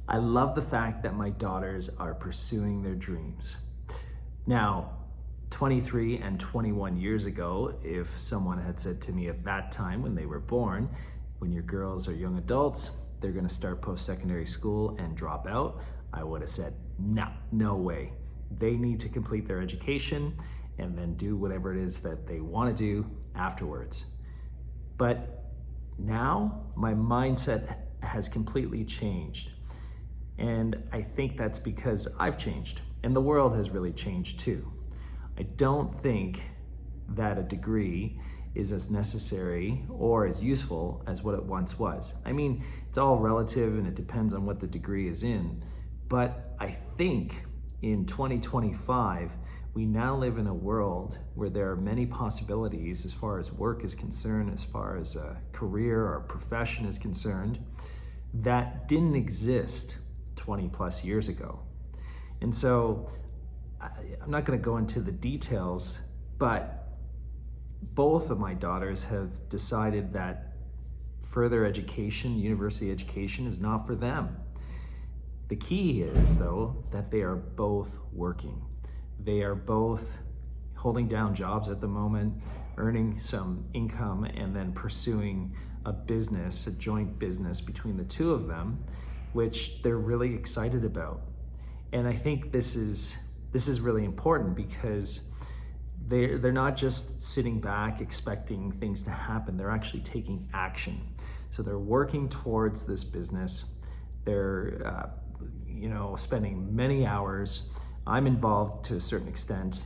I love the fact that my daughters are pursuing their dreams. Now, 23 and 21 years ago, if someone had said to me at that time when they were born, when your girls are young adults, they're gonna start post-secondary school and drop out, I would have said, no way. They need to complete their education and then do whatever it is that they wanna do afterwards. But now my mindset has completely changed. And I think that's because I've changed and the world has really changed too. I don't think that a degree is as necessary or as useful as what it once was. I mean, it's all relative and it depends on what the degree is in. But I think in 2025, we now live in a world where there are many possibilities as far as work is concerned, as far as a career or profession is concerned, that didn't exist 20 plus years ago. And so I'm not going to go into the details, but both of my daughters have decided that further education, university education, is not for them. The key is, though, that they are both working. They are both holding down jobs at the moment, earning some income, and then pursuing a business, a joint business between the two of them, which they're really excited about. And I think this is really important because they're not just sitting back expecting things to happen, they're actually taking action. So they're working towards this business. They're spending many hours. I'm involved to a certain extent,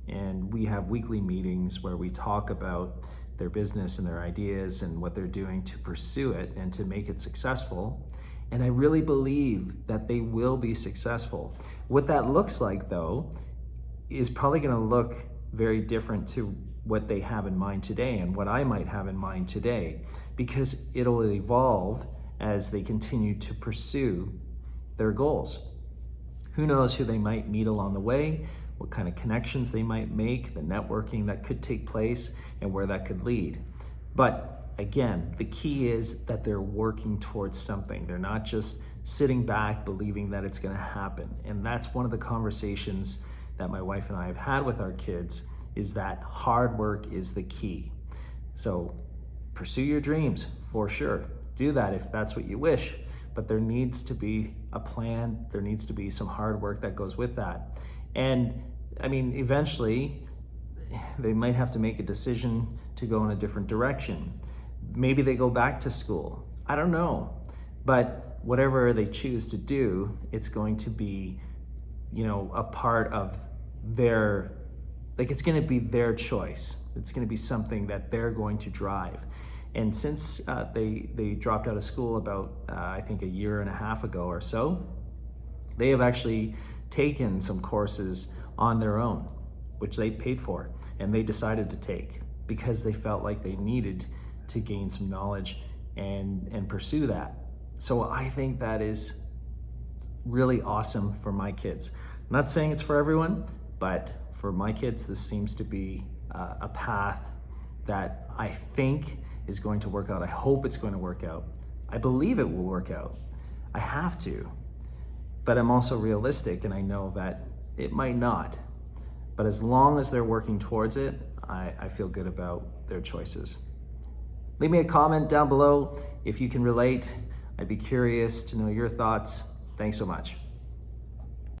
and we have weekly meetings where we talk about their business and their ideas and what they're doing to pursue it and to make it successful. And I really believe that they will be successful. What that looks like, though, is probably going to look very different to what they have in mind today and what I might have in mind today, because it'll evolve as they continue to pursue their goals. Who knows who they might meet along the way, what kind of connections they might make, the networking that could take place, and where that could lead. But again, the key is that they're working towards something. They're not just sitting back believing that it's going to happen. And that's one of the conversations that my wife and I have had with our kids, is that hard work is the key. So pursue your dreams for sure. Do that if that's what you wish. But there needs to be a plan. There needs to be some hard work that goes with that. And I mean, eventually they might have to make a decision to go in a different direction. Maybe they go back to school. I don't know. But whatever they choose to do, it's going to be, a part of their, it's going to be their choice. It's going to be something that they're going to drive. And since they dropped out of school about, I think, a year and a half ago or so, they have actually taken some courses on their own, which they paid for, and they decided to take because they felt like they needed to gain some knowledge and pursue that. So I think that is really awesome for my kids. I'm not saying it's for everyone, but for my kids, this seems to be a path that I think is going to work out. I hope it's going to work out. I believe it will work out. I have to. But I'm also realistic, and I know that it might not. But as long as they're working towards it, I feel good about their choices. Leave me a comment down below if you can relate. I'd be curious to know your thoughts. Thanks so much.